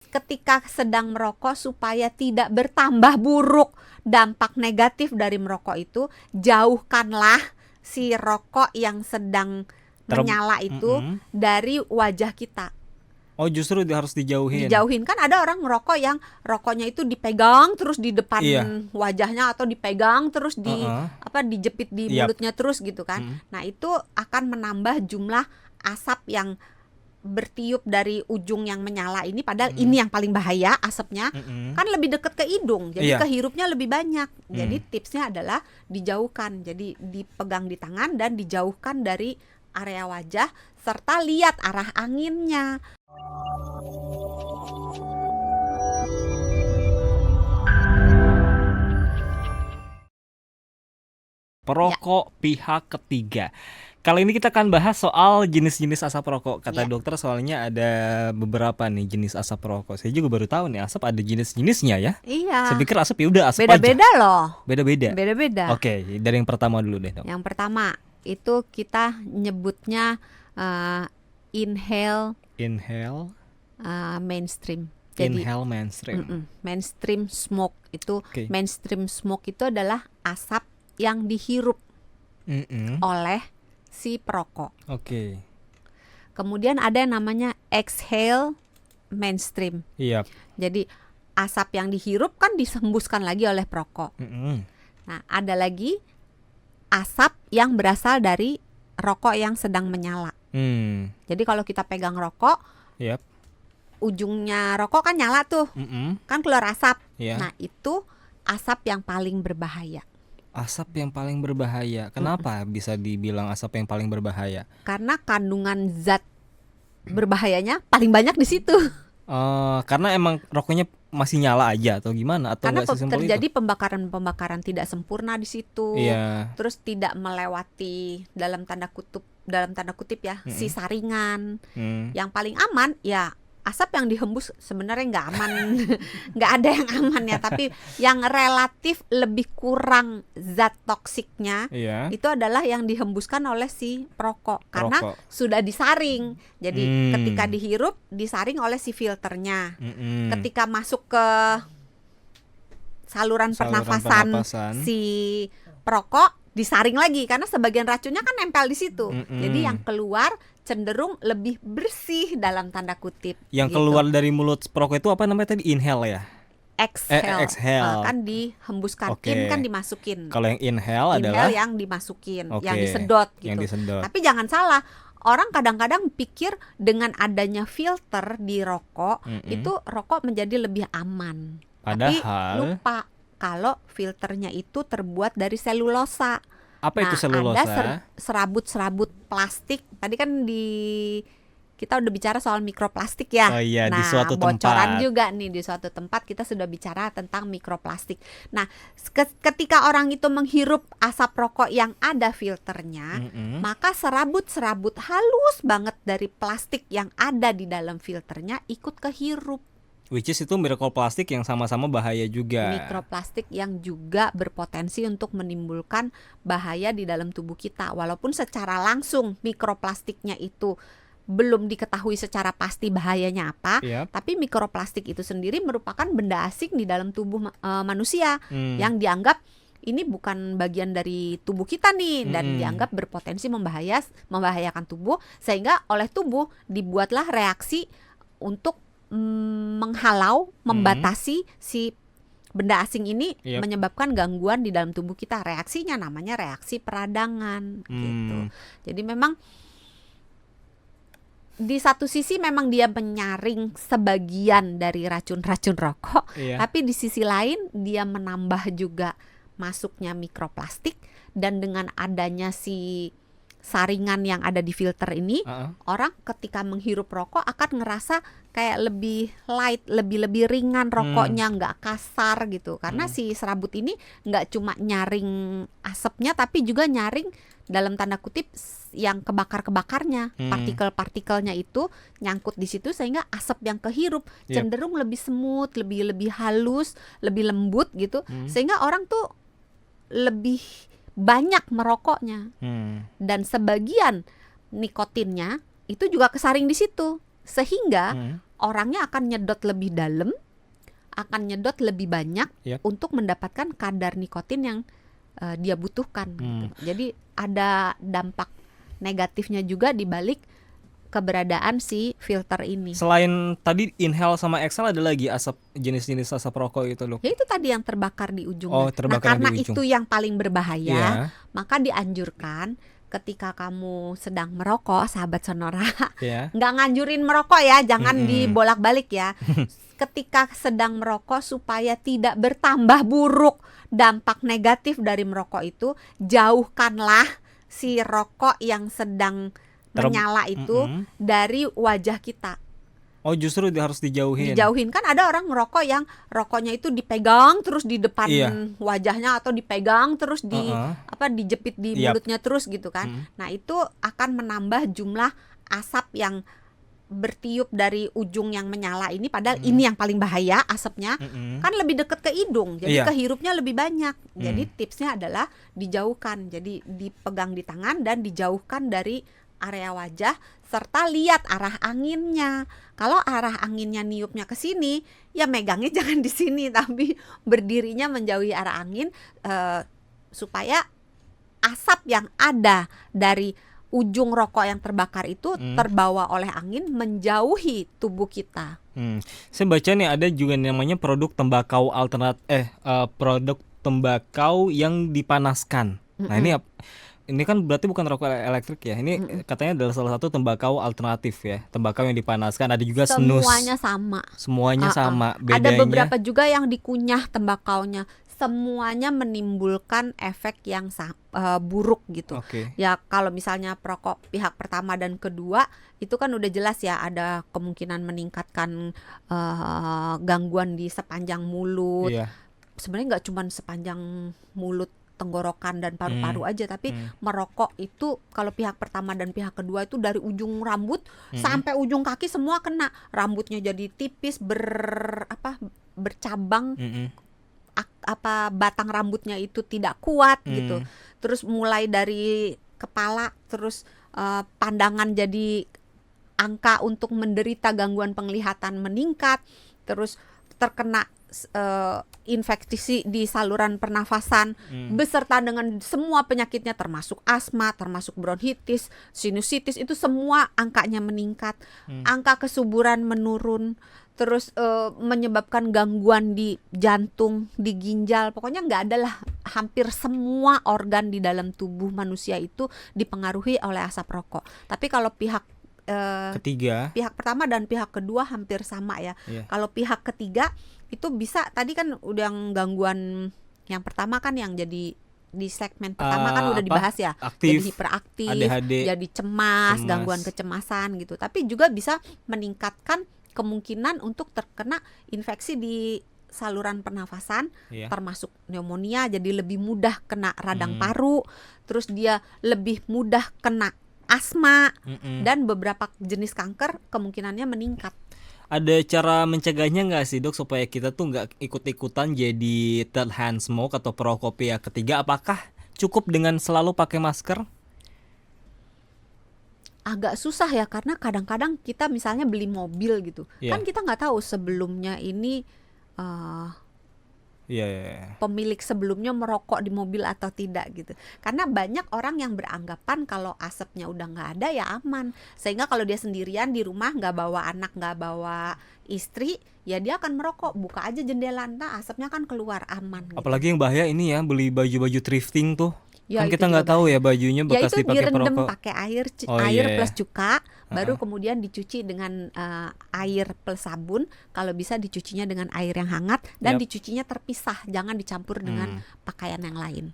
ketika sedang merokok supaya tidak bertambah buruk dampak negatif dari merokok itu, jauhkanlah si rokok yang sedang menyala itu dari wajah kita. Oh, justru harus dijauhin. Dijauhin. Kan ada orang merokok yang rokoknya itu dipegang terus di depan wajahnya, atau dipegang terus di dijepit di mulutnya terus gitu kan. Nah, itu akan menambah jumlah asap yang bertiup dari ujung yang menyala ini, padahal ini yang paling bahaya asapnya. Kan lebih dekat ke hidung, jadi kehirupnya lebih banyak. Jadi tipsnya adalah dijauhkan. Jadi dipegang di tangan dan dijauhkan dari area wajah, serta lihat arah anginnya. Perokok pihak ketiga. Kali ini kita akan bahas soal jenis-jenis asap rokok. Kata dokter soalnya ada beberapa nih jenis asap rokok. Saya juga baru tahu nih asap ada jenis-jenisnya ya. Iya. Saya pikir asap ya udah asap beda-beda aja. Loh. Beda-beda. Oke, dari yang pertama dulu deh, Dok. Yang pertama itu kita nyebutnya inhale mainstream. Jadi inhale mainstream. Mainstream smoke itu mainstream smoke itu adalah asap yang dihirup oleh si perokok. Kemudian ada yang namanya exhale mainstream. Jadi asap yang dihirup kan disembuskan lagi oleh perokok. Nah, ada lagi asap yang berasal dari rokok yang sedang menyala. Jadi kalau kita pegang rokok, ujungnya rokok kan nyala tuh, kan keluar asap. Nah, itu asap yang paling berbahaya. Asap yang paling berbahaya. Kenapa bisa dibilang asap yang paling berbahaya? Karena kandungan zat berbahayanya paling banyak di situ. Karena emang rokoknya masih nyala aja atau gimana? Atau karena terjadi itu? pembakaran tidak sempurna di situ. Terus tidak melewati dalam tanda kutip ya, si saringan. Yang paling aman ya asap yang dihembus sebenarnya nggak aman. Nggak ada yang aman ya, tapi yang relatif lebih kurang zat toksiknya itu adalah yang dihembuskan oleh si perokok, karena sudah disaring. Jadi ketika dihirup disaring oleh si filternya. Ketika masuk ke saluran pernafasan si perokok disaring lagi, karena sebagian racunnya kan nempel di situ. Jadi yang keluar cenderung lebih bersih dalam tanda kutip. Yang keluar dari mulut perokok itu apa namanya tadi? Inhale ya? Exhale. Kan dihembuskan, in kan dimasukin. Kalau yang inhale adalah yang dimasukin, yang disedot gitu. Yang disedot. Tapi jangan salah, orang kadang-kadang pikir dengan adanya filter di rokok itu rokok menjadi lebih aman. Padahal tapi lupa kalau filternya itu terbuat dari selulosa. Apa itu selulosa? Ada serabut-serabut plastik. Tadi kan kita udah bicara soal mikroplastik ya. Di suatu bocoran tempat juga nih, di suatu tempat kita sudah bicara tentang mikroplastik. Nah, ketika orang itu menghirup asap rokok yang ada filternya, maka serabut-serabut halus banget dari plastik yang ada di dalam filternya ikut kehirup. Which is itu mikroplastik yang sama-sama bahaya juga. Mikroplastik yang juga berpotensi untuk menimbulkan bahaya di dalam tubuh kita. Walaupun secara langsung mikroplastiknya itu belum diketahui secara pasti bahayanya apa, tapi mikroplastik itu sendiri merupakan benda asing di dalam tubuh manusia yang dianggap ini bukan bagian dari tubuh kita nih, dan dianggap berpotensi membahayakan tubuh, sehingga oleh tubuh dibuatlah reaksi untuk menghalau, membatasi si benda asing ini, menyebabkan gangguan di dalam tubuh kita. Reaksinya namanya reaksi peradangan gitu. Jadi memang di satu sisi memang dia menyaring sebagian dari racun-racun rokok, tapi di sisi lain dia menambah juga masuknya mikroplastik, dan dengan adanya si saringan yang ada di filter ini, orang ketika menghirup rokok akan ngerasa kayak lebih light, lebih ringan rokoknya, nggak kasar gitu. Karena si serabut ini nggak cuma nyaring asapnya, tapi juga nyaring dalam tanda kutip yang kebakar-kebakarnya. Partikel-partikelnya itu nyangkut di situ, sehingga asap yang kehirup cenderung lebih smooth, lebih halus, lebih lembut gitu. Sehingga orang tuh lebih banyak merokoknya, dan sebagian nikotinnya itu juga kesaring di situ, sehingga orangnya akan nyedot lebih dalam, akan nyedot lebih banyak untuk mendapatkan kadar nikotin yang dia butuhkan. Gitu. Jadi ada dampak negatifnya juga di balik keberadaan si filter ini. Selain tadi inhale sama exhale, ada lagi jenis-jenis asap rokok itu loh. Ya itu tadi yang terbakar di ujungnya. Nah karena itu yang paling berbahaya, maka dianjurkan ketika kamu sedang merokok, sahabat Sonora, nggak nganjurin merokok ya, jangan dibolak-balik ya. Ketika sedang merokok, supaya tidak bertambah buruk dampak negatif dari merokok itu, jauhkanlah si rokok yang sedang menyala itu dari wajah kita. Oh justru harus dijauhin. Dijauhin, kan ada orang ngerokok yang rokoknya itu dipegang terus di depan wajahnya, atau dipegang terus dijepit di mulutnya terus gitu kan. Nah itu akan menambah jumlah asap yang bertiup dari ujung yang menyala ini, padahal ini yang paling bahaya asapnya. Kan lebih dekat ke hidung, jadi kehirupnya lebih banyak. Jadi tipsnya adalah dijauhkan, jadi dipegang di tangan dan dijauhkan dari area wajah, serta lihat arah anginnya. Kalau arah anginnya niupnya ke sini, ya megangnya jangan di sini, tapi berdirinya menjauhi arah angin, supaya asap yang ada dari ujung rokok yang terbakar itu terbawa oleh angin menjauhi tubuh kita. Saya baca nih ada juga namanya produk tembakau produk tembakau yang dipanaskan. Nah ini kan berarti bukan rokok elektrik ya. Ini katanya adalah salah satu tembakau alternatif ya. Tembakau yang dipanaskan. Ada juga snus. Semuanya sama. Bedanya, ada beberapa juga yang dikunyah tembakaunya. Semuanya menimbulkan efek yang buruk gitu. Ya kalau misalnya perokok pihak pertama dan kedua itu kan udah jelas ya, ada kemungkinan meningkatkan gangguan di sepanjang mulut. Sebenarnya nggak cuma sepanjang mulut, tenggorokan dan paru-paru aja, tapi merokok itu kalau pihak pertama dan pihak kedua itu dari ujung rambut sampai ujung kaki semua kena. Rambutnya jadi tipis, bercabang, batang rambutnya itu tidak kuat gitu. Terus mulai dari kepala, terus pandangan jadi angka untuk menderita gangguan penglihatan meningkat, terus terkena infeksi di saluran pernafasan, beserta dengan semua penyakitnya, termasuk asma, termasuk bronkitis, sinusitis, itu semua angkanya meningkat. Angka kesuburan menurun, terus menyebabkan gangguan di jantung, di ginjal. Pokoknya nggak ada lah, hampir semua organ di dalam tubuh manusia itu dipengaruhi oleh asap rokok. Tapi kalau pihak pihak pertama dan pihak kedua hampir sama ya. Kalau pihak ketiga itu bisa, tadi kan udah yang gangguan yang pertama kan yang jadi di segmen pertama kan udah dibahas ya, jadi hiperaktif, ADHD, jadi cemas, gangguan kecemasan gitu. Tapi juga bisa meningkatkan kemungkinan untuk terkena infeksi di saluran pernafasan, termasuk pneumonia, jadi lebih mudah kena radang paru, terus dia lebih mudah kena asma, dan beberapa jenis kanker kemungkinannya meningkat. Ada cara mencegahnya nggak sih dok, supaya kita tuh nggak ikut-ikutan jadi third hand smoke atau perokok pihak ketiga? Apakah cukup dengan selalu pakai masker? Agak susah ya, karena kadang-kadang kita misalnya beli mobil gitu, kan kita nggak tahu sebelumnya ini pemilik sebelumnya merokok di mobil atau tidak gitu. Karena banyak orang yang beranggapan kalau asapnya udah nggak ada ya aman, sehingga kalau dia sendirian di rumah, nggak bawa anak, nggak bawa istri, ya dia akan merokok, buka aja jendela, nah asapnya kan keluar, aman gitu. Apalagi yang bahaya ini ya, beli baju-baju thrifting tuh. Ya, kan kita nggak tahu ya bajunya bekas dipakai perokok. Ya itu direndam pakai air plus cuka, baru kemudian dicuci dengan air plus sabun. Kalau bisa dicucinya dengan air yang hangat dan dicucinya terpisah, jangan dicampur dengan pakaian yang lain.